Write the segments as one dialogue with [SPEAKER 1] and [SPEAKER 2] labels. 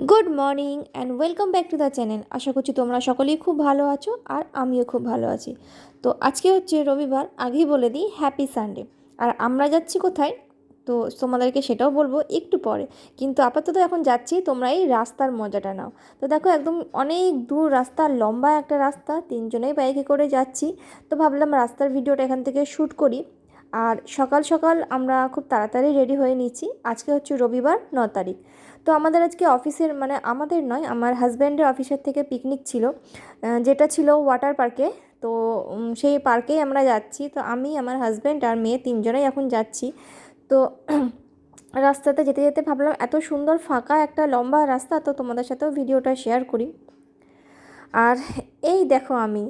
[SPEAKER 1] Good morning and welcome back to the channel. আশা করছি তোমরা সকলেই খুব ভালো আছো আর আমিও খুব ভালো আছি। তো আজকে হচ্ছে রবিবার, আগেই বলে দিই হ্যাপি সানডে। আর আমরা যাচ্ছি কোথায় তো তোমাদেরকে সেটাও বলবো একটু পরে, কিন্তু আপাতত এখন যাচ্ছি, তোমরা এই রাস্তার মজাটা নাও। তো দেখো একদম অনেক দূর রাস্তা, লম্বা একটা রাস্তা, তিনজনেই বাইকে করে যাচ্ছি। তো ভাবলাম রাস্তার ভিডিওটা এখান থেকে শ্যুট করি। আর সকাল সকাল আমরা খুব তাড়াতাড়ি রেডি হয়ে নিচ্ছি। আজকে হচ্ছে রবিবার 9 তারিখ। তো আমাদের আজকে অফিসের মানে আমাদের নয়, আমার হাজব্যান্ডের অফিসের থেকে পিকনিক ছিল, যেটা ছিল ওয়াটার পার্কে। তো সেই পার্কেই আমরা যাচ্ছি। তো আমি, আমার হাজব্যান্ড আর মেয়ে তিনজনেই এখন যাচ্ছি। তো রাস্তাতে যেতে যেতে ভাবলাম এত সুন্দর ফাঁকা একটা লম্বা রাস্তা, তো তোমাদের সাথেও ভিডিওটা শেয়ার করি। আর এই দেখো আমি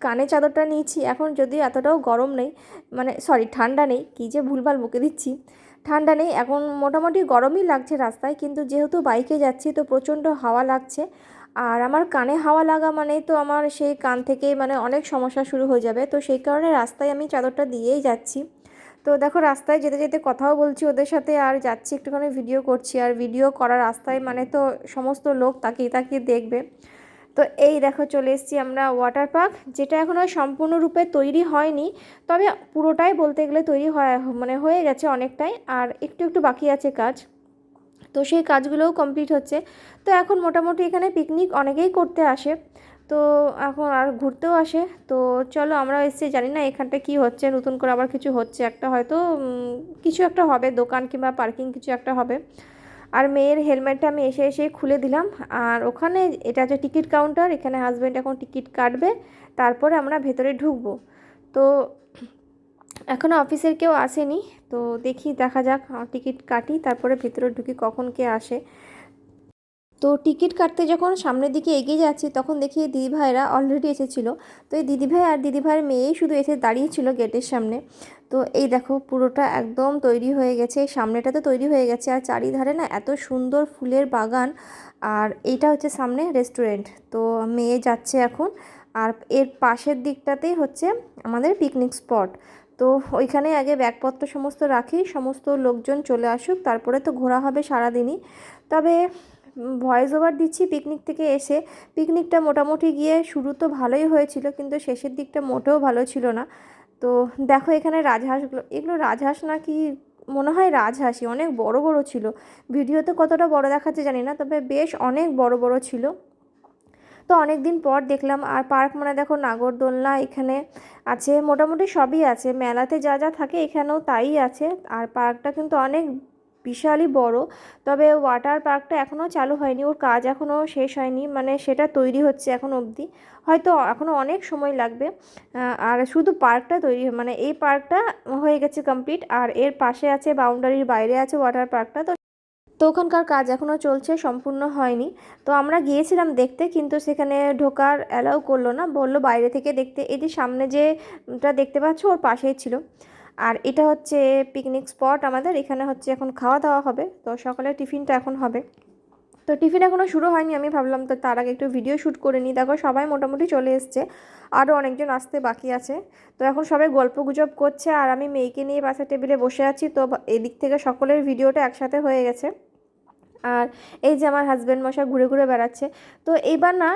[SPEAKER 1] কানে চাদরটা নিয়েছি, এখন যদিও এতটাও গরম নেই, মানে সরি ঠান্ডা নেই, কী যে ভুলভাল বকে দিচ্ছি, ঠান্ডা নেই এখন, মোটামুটি গরমই লাগছে রাস্তায়, কিন্তু যেহেতু বাইকে যাচ্ছি তো প্রচণ্ড হাওয়া লাগছে। আর আমার কানে হাওয়া লাগা মানেই তো আমার সেই কান থেকেই মানে অনেক সমস্যা শুরু হয়ে যাবে, তো সেই কারণে রাস্তায় আমি চাদরটা দিয়েই যাচ্ছি। তো দেখো রাস্তায় যেতে যেতে কথাও বলছি ওদের সাথে, আর যাচ্ছি একটুখানি ভিডিও করছি। আর ভিডিও করা রাস্তায় মানে তো সমস্ত লোক তাকিয়ে তাকিয়ে দেখবে। তো এই দেখো চলে এসেছি আমরা ওয়াটার পার্ক, যেটা এখনও সম্পূর্ণরূপে তৈরি হয়নি, তবে পুরোটাই বলতে গেলে তৈরি হয় মানে হয়ে গেছে অনেকটাই, আর একটু একটু বাকি আছে কাজ। তো সেই কাজগুলোও কমপ্লিট হচ্ছে। তো এখন মোটামুটি এখানে পিকনিক অনেকেই করতে আসে, তো এখন আর ঘুরতেও আসে। তো চলো আমরা এসেছি, জানি না এখানটা কি হচ্ছে, নতুন করে আবার কিছু হচ্ছে একটা, হয়তো কিছু একটা হবে, দোকান কিংবা পার্কিং কিছু একটা হবে। আর মেয়ের হেলমেটটা আমি এসে এসে খুলে দিলাম। আর ওখানে এটা হচ্ছে টিকিট কাউন্টার, এখানে হাজব্যান্ড এখন টিকিট কাটবে, তারপরে আমরা ভেতরে ঢুকবো। তো এখনও অফিসের কেউ আসেনি, তো দেখি দেখা যাক, টিকিট কাটি তারপরে ভেতরে ঢুকি কখন কে আসে। তো টিকিট কাটতে যখন সামনের দিকে এগিয়ে যাচ্ছি তখন দেখি দিদিভাইরা অলরেডি এসেছিলো। তো এই দিদিভাই আর দিদিভাইয়ের মেয়েই শুধু এসে দাঁড়িয়েছিল গেটের সামনে। তো এই দেখো পুরোটা একদম তৈরি হয়ে গেছে, সামনেটা তো তৈরি হয়ে গেছে, আর চারিধারে না এত সুন্দর ফুলের বাগান। আর এইটা হচ্ছে সামনে রেস্টুরেন্ট। তো মেয়ে যাচ্ছে এখন, আর এর পাশের দিকটাতেই হচ্ছে আমাদের পিকনিক স্পট। তো ওইখানে আগে ব্যাগপত্র সমস্ত রাখি, সমস্ত লোকজন চলে আসুক, তারপরে তো ঘোরা হবে সারাদিনই। তবে ভয়েস ওভার দিচ্ছি পিকনিক থেকে এসে। পিকনিকটা মোটামুটি গিয়ে শুরু তো ভালোই হয়েছিল, কিন্তু শেষের দিকটা মোটেও ভালো ছিল না। তো দেখো এখানে রাজহাঁসগুলো, এগুলো রাজহাঁস নাকি, মনে হয় রাজহাঁসই, অনেক বড় বড় ছিল। ভিডিওতে কতটা বড় দেখাচ্ছে জানি না, তবে বেশ অনেক বড় বড় ছিল। তো অনেক দিন পর দেখলাম। আর পার্ক মানে দেখো নাগরদোলনা এখানে আছে, মোটামুটি সবই আছে, মেলাতে যা যা থাকে এখানেও তাই আছে। আর পার্কটা কিন্তু অনেক বিশালই বড়। তবে ওয়াটার পার্কটা এখনও চালু হয়নি, ওর কাজ এখনও শেষ হয়নি, মানে সেটা তৈরি হচ্ছে এখন অবধি, হয়তো এখনও অনেক সময় লাগবে। আর শুধু পার্কটা তৈরি মানে এই পার্কটা হয়ে গেছে কমপ্লিট, আর এর পাশে আছে, বাউন্ডারির বাইরে আছে ওয়াটার পার্কটা। তো ওখানকার কাজ এখনও চলছে, সম্পূর্ণ হয়নি। তো আমরা গিয়েছিলাম দেখতে, কিন্তু সেখানে ঢোকার অ্যালাউ করলো না, বললো বাইরে থেকে দেখতে। এই যে সামনে যেটা দেখতে পাচ্ছ ওর পাশেই ছিল। আর এটা হচ্ছে পিকনিক স্পট আমাদের, এখানে হচ্ছে এখন খাওয়া দাওয়া হবে। তো সকালে টিফিনটা এখন হবে। তো টিফিন এখনও শুরু হয়নি, আমি ভাবলাম তো তার আগে একটু ভিডিও শ্যুট করে নিই। দেখো সবাই মোটামুটি চলে এসছে, আরও অনেকজন আসতে বাকি আছে। তো এখন সবাই গল্প গুজব করছে, আর আমি মেয়েকে নিয়ে পাশের টেবিলে বসে আছি। তো এদিক থেকে সকলের ভিডিওটা একসাথে হয়ে গেছে। আর এই যে আমার হাজব্যান্ড মশাই ঘুরে ঘুরে বেড়াচ্ছে। তো এইবার না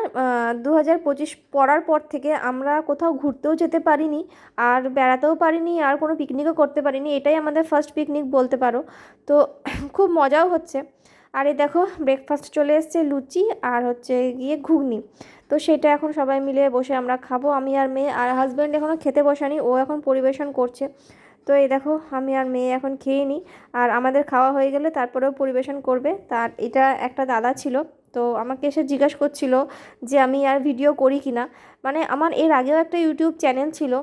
[SPEAKER 1] 2025 পড়ার পর থেকে আমরা কোথাও ঘুরতেও যেতে পারিনি, আর বেড়াতেও পারিনি, আর কোনো পিকনিকও করতে পারিনি, এটাই আমাদের ফার্স্ট পিকনিক বলতে পারো। তো খুব মজাও হচ্ছে। আর এই দেখো ব্রেকফাস্ট চলে এসছে, লুচি আর হচ্ছে গিয়ে ঘুগনি। তো সেটা এখন সবাই মিলে বসে আমরা খাবো, আমি আর মেয়ে। আর হাজব্যান্ড এখনও খেতে বসানি, ও এখন পরিবেশন করছে। তো এই দেখো আমি আর মেয়ে এখন খেয়ে নিই, আর আমাদের খাওয়া হয়ে গেলে তারপরেও পরিবেশন করবে। তার এটা একটা দাদা ছিল, তো আমাকে এসে জিজ্ঞাসা করছিল যে আমি আর ভিডিও করি কি না। মানে আমার এর আগেও একটা ইউটিউব চ্যানেল ছিল,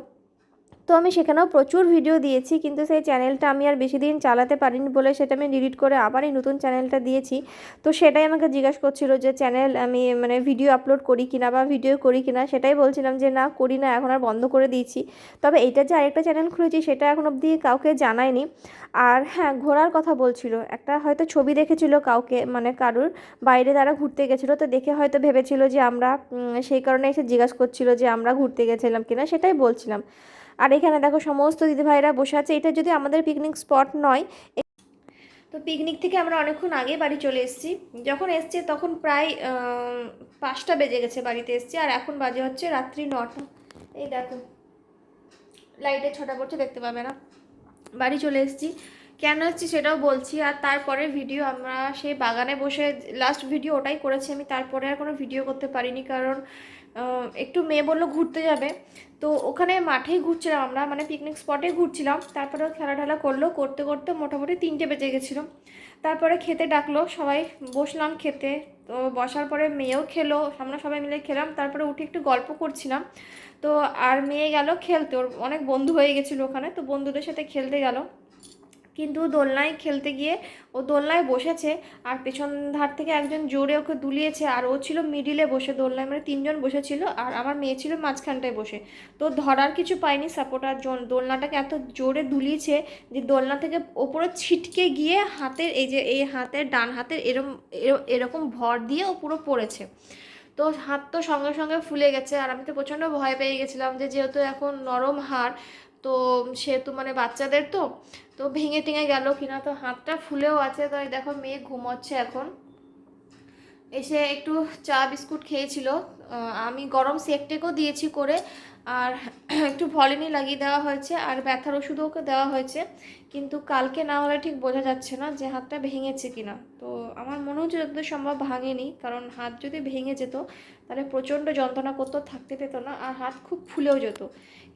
[SPEAKER 1] তো আমি সেখানেও প্রচুর ভিডিও দিয়েছি, কিন্তু সেই চ্যানেলটা আমি আর বেশি দিন চালাতে পারিনি বলে সেটা আমি ডিলিট করে আবার এই নতুন চ্যানেলটা দিয়েছি। তো সেটাই আমাকে জিজ্ঞাসা করছিল যে চ্যানেল আমি মানে ভিডিও আপলোড করি কিনা বা ভিডিও করি কিনা, সেটাই বলছিলাম যে না করি না, এখন আর বন্ধ করে দিয়েছি। তবে এইটা যে আরেকটা চ্যানেল খুলেছি সেটা এখন অবধি কাউকে জানাইনি। আর হ্যাঁ, ঘোরার কথা বলছিল, একটা হয়তো ছবি দেখেছিল কাউকে, মানে কারুর, বাইরে তারা ঘুরতে গেছিলো, তো দেখে হয়তো ভেবেছিল যে আমরা, সেই কারণে এসে জিজ্ঞাসা করছিল যে আমরা ঘুরতে গেছিলাম কিনা, সেটাই বলছিলাম। আর এখানে দেখো সমস্ত দিদিভাইরা বসে আছে, এটা যদি আমাদের পিকনিক স্পট নয়, তো পিকনিক থেকে আমরা অনেকক্ষণ আগে বাড়ি চলে এসেছি। যখন এসছি তখন প্রায় 5টা বেজে গেছে বাড়িতে এসছি, আর এখন বাজে হচ্ছে রাত্রি 9টা। এই দেখো লাইটের ছটা পড়ছে, দেখতে পাবে না। বাড়ি চলে এসেছি, কেন এসেছি সেটাও বলছি। আর তারপরে ভিডিও আমরা সেই বাগানে বসে লাস্ট ভিডিও ওটাই করেছি আমি, তারপরে আর কোনো ভিডিও করতে পারিনি, কারণ একটু মেয়ে বললো ঘুরতে যাবে, তো ওখানে মাঠেই ঘুরছিলাম আমরা, মানে পিকনিক স্পটে ঘুরছিলাম। তারপরে খেলা টেলা করলো, করতে করতে মোটামুটি 3টে বেজে গেছিলো। তারপরে খেতে ডাকলো, সবাই বসলাম খেতে। তো বসার পরে মেয়েও খেলো, আমরা সবাই মিলে খেলাম। তারপরে উঠে একটু গল্প করছিলাম। তো আর মেয়ে গেল খেলতে, ওর অনেক বন্ধু হয়ে গেছিলো ওখানে, তো বন্ধুদের সাথে খেলতে গেল। কিন্তু দোলনায় খেলতে গিয়ে ও দোলনায় বসেছে, আর পেছন ধার থেকে একজন জোরে ওকে দুলিয়েছে, আর ও ছিল মিডিলে বসে দোলনায়, মানে 3জন বসেছিল, আর আমার মেয়ে ছিল মাঝখানটায় বসে। তো ধরার কিছু পায়নি সাপোর্টার, দোলনাটাকে এত জোরে দুলিয়েছে যে দোলনা থেকে ওপরে ছিটকে গিয়ে হাতের এই হাতের ডান হাতের এরকম ভর দিয়ে ও পুরো পড়েছে। তো হাত তো সঙ্গে সঙ্গে ফুলে গেছে, আর আমি তো প্রচণ্ড ভয় পেয়ে গেছিলাম যে যেহেতু এখন নরম হাড়, তো সেহেতু মানে বাচ্চাদের তো তো ভেঙে টেঙে গেল কিনা, তো হাতটা ফুলেও আছে। তো দেখো মেয়ে ঘুমোচ্ছে এখন, এসে একটু চা বিস্কুট খেয়েছিল। আমি গরম সেকটেকও দিয়েছি করে, আর একটু ভলিনি লাগিয়ে দেওয়া হয়েছে, আর ব্যথার ওষুধও ওকে দেওয়া হয়েছে। কিন্তু কালকে না হলে ঠিক বোঝা যাচ্ছে না যে হাতটা ভেঙেছে কিনা। তো আমার মনে হচ্ছে যতদূর সম্ভব ভাঙেনি, কারণ হাত যদি ভেঙে যেত তাহলে প্রচণ্ড যন্ত্রণা করতো, থাকতে পেত না, আর হাত খুব ফুলেও যেত।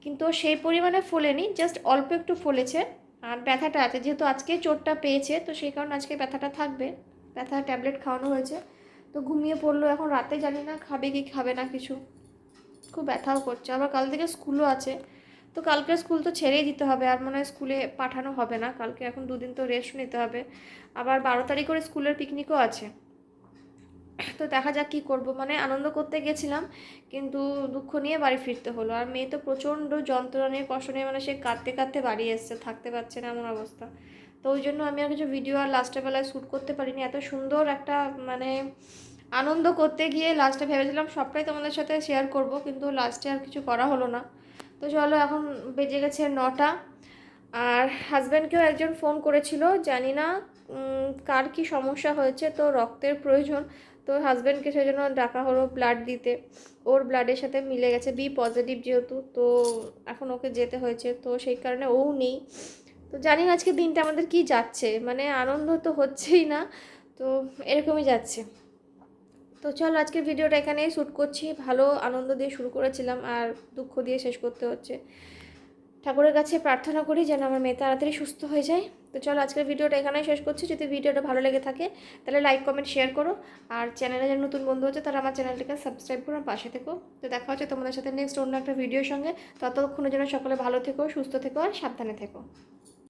[SPEAKER 1] কিন্তু সেই পরিমাণে ফোলেনি, জাস্ট অল্প একটু ফলেছে। আর ব্যথাটা আছে, যেহেতু আজকে চোটটা পেয়েছে, তো সেই কারণে আজকে ব্যথাটা থাকবে। ব্যথা ট্যাবলেট খাওয়ানো হয়েছে। তো ঘুমিয়ে পড়লো, এখন রাতে জানি না খাবে কি খাবে না কিছু। খুব ব্যথাও করছে, আবার কাল থেকে স্কুলও আছে। তো কালকে স্কুল তো ছেড়েই দিতে হবে, আর মনে হয় স্কুলে পাঠানো হবে না কালকে, এখন 2 দিন তো রেস্ট নিতে হবে। আবার 12 তারিখ করে স্কুলের পিকনিকও আছে। তো দেখা যাক কী করব, মানে আনন্দ করতে গেছিলাম কিন্তু দুঃখ নিয়ে বাড়ি ফিরতে হলো। আর মেয়ে তো প্রচণ্ড যন্ত্রণা নিয়ে কষ্ট নিয়ে, মানে সে কাঁদতে কাঁদতে বাড়ি এসছে, থাকতে পারছে না এমন অবস্থা। তো ওই জন্য আমি আর কিছু ভিডিও আর লাস্টের বেলায় শ্যুট করতে পারিনি। এত সুন্দর একটা মানে আনন্দ করতে গিয়ে লাস্টে ভেবেছিলাম সবটাই তোমাদের সাথে শেয়ার করব, কিন্তু লাস্টে আর কিছু করা হলো না। তো চলো, এখন বেজে গেছে 9টা। আর হাজব্যান্ডকেও একজন ফোন করেছিল, জানি না কার কি সমস্যা হয়েছে, তো রক্তের প্রয়োজন। তো হাজব্যান্ডকে সেজন্য ডাকা হলো ব্লাড দিতে। ওর ব্লাডের সাথে মিলে গেছে, বি পজিটিভ যেহেতু, তো এখন ওকে যেতে হয়েছে, তো সেই কারণে ও নেই। তো জানি না আজকে দিনটা আমাদের কি যাচ্ছে, মানে আনন্দ তো হচ্ছেই না, তো এরকমই যাচ্ছে। তো চলো আজকের ভিডিওটা এখানেই শ্যুট করছি, ভালো আনন্দ দিয়ে শুরু করেছিলাম আর দুঃখ দিয়ে শেষ করতে হচ্ছে। ঠাকুরের কাছে প্রার্থনা করি যেন আমার মেয়ে তাড়াতাড়ি সুস্থ হয়ে যায়। তো চলো আজকের ভিডিওটা এখানেই শেষ করছি। যদি ভিডিওটা ভালো লেগে থাকে তাহলে লাইক কমেন্ট শেয়ার করো, আর চ্যানেলে যারা নতুন বন্ধু হচ্ছে তারা আমার চ্যানেলটাকে সাবস্ক্রাইব করো, পাশে থেকো। তো দেখা হচ্ছে তোমাদের সাথে নেক্সট অন্য একটা ভিডিওর সঙ্গে। ততক্ষণের জন্য সকলে ভালো থেকো, সুস্থ থেকো আর সাবধানে থেকো।